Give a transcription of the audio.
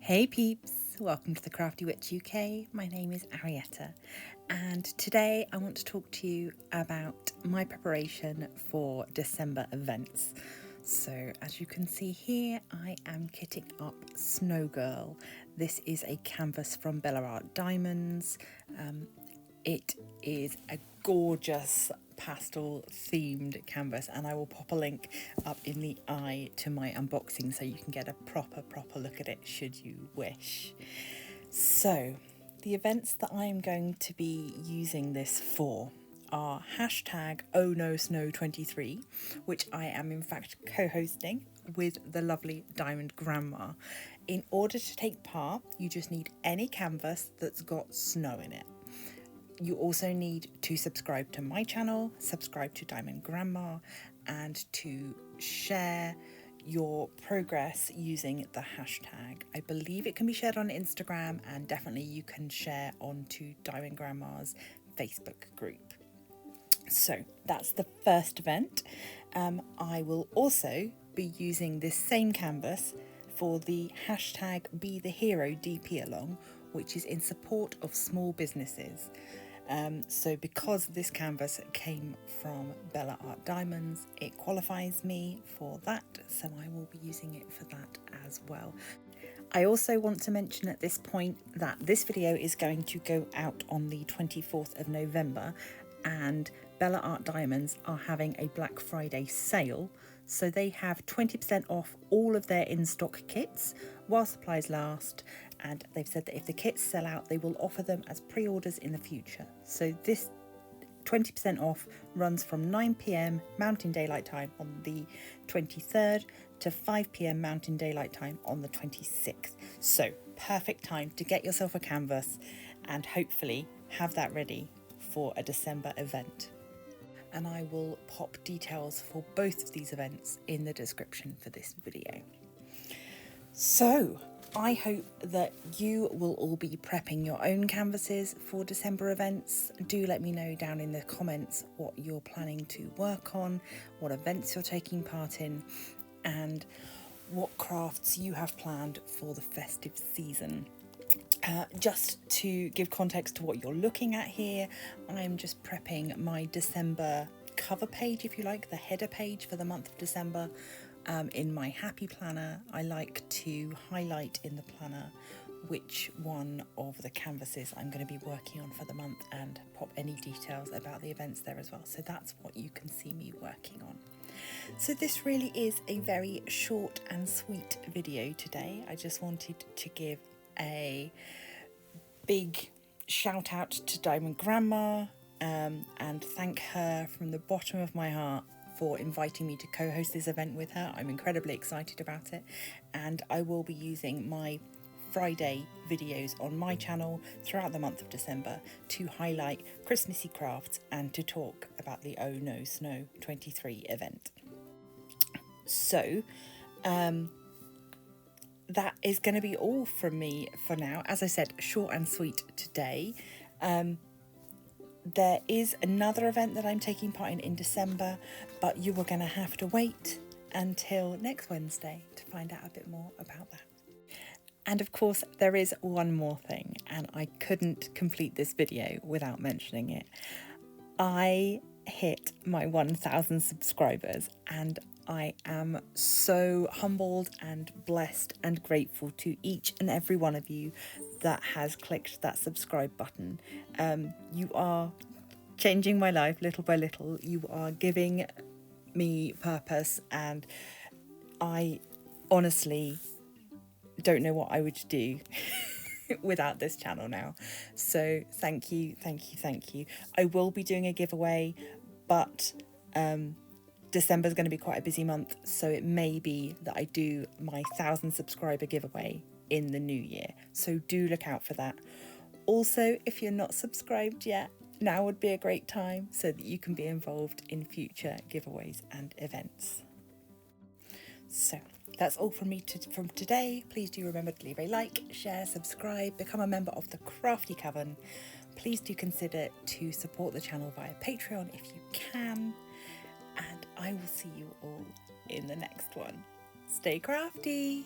Hey peeps, welcome to the Crafty Witch UK. My name is Arietta and today I want to talk to you about my preparation for December events. So as you can see here, I am kitting up Snow Girl. This is a canvas from Bella Art Diamonds. It is a gorgeous pastel themed canvas, and I will pop a link up in the eye to my unboxing so you can get a proper look at it should you wish. So the events that I am going to be using this for are hashtag #OhNoSnow23, which I am in fact co-hosting with the lovely Diamond Grandma. In order to take part, you just need any canvas that's got snow in it. You also need to subscribe to my channel, subscribe to Diamond Grandma, and to share your progress using the hashtag. I believe it can be shared on Instagram, and definitely you can share onto Diamond Grandma's Facebook group. So that's the first event. I will also be using this same canvas for the hashtag BeeTheHeroDP along, which is in support of small businesses. So because this canvas came from Bella Art Diamonds, it qualifies me for that, so I will be using it for that as well. I also want to mention at this point that this video is going to go out on the 24th of November, and Bella Art Diamonds are having a Black Friday sale, so they have 20% off all of their in-stock kits while supplies last, and they've said that if the kits sell out, they will offer them as pre-orders in the future. So this 20% off runs from 9 PM Mountain Daylight Time on the 23rd to 5 PM Mountain Daylight Time on the 26th. So perfect time to get yourself a canvas and hopefully have that ready for a December event. And I will pop details for both of these events in the description for this video. So I hope that you will all be prepping your own canvases for December events. Do let me know down in the comments what you're planning to work on, what events you're taking part in, and what crafts you have planned for the festive season. Just to give context to what you're looking at here, I'm just prepping my December cover page, if you like, the header page for the month of December. In my happy planner, I like to highlight in the planner which one of the canvases I'm going to be working on for the month and pop any details about the events there as well. So that's what you can see me working on. So this really is a very short and sweet video today. I just wanted to give a big shout out to Diamond Grandma and thank her from the bottom of my heart for inviting me to co-host this event with her. I'm incredibly excited about it, and I will be using my Friday videos on my channel throughout the month of December to highlight Christmassy crafts and to talk about the Oh No Snow 23 event. So that is going to be all from me for now. As I said, short and sweet today. There is another event that I'm taking part in December, but you are going to have to wait until next Wednesday to find out a bit more about that. And of course, there is one more thing, and I couldn't complete this video without mentioning it. I hit my 1,000 subscribers, and I am so humbled and blessed and grateful to each and every one of you that has clicked that subscribe button. You are changing my life little by little. You are giving me purpose, and I honestly don't know what I would do without this channel now. So thank you. I will be doing a giveaway, but December is going to be quite a busy month, so it may be that I do my 1,000 subscriber giveaway in the new year, so do look out for that. Also, if you're not subscribed yet, now would be a great time so that you can be involved in future giveaways and events. So that's all from me from today. Please do remember to leave a like, share, subscribe, become a member of the Crafty Coven. Please do consider to support the channel via Patreon if you can. And I will see you all in the next one. Stay crafty!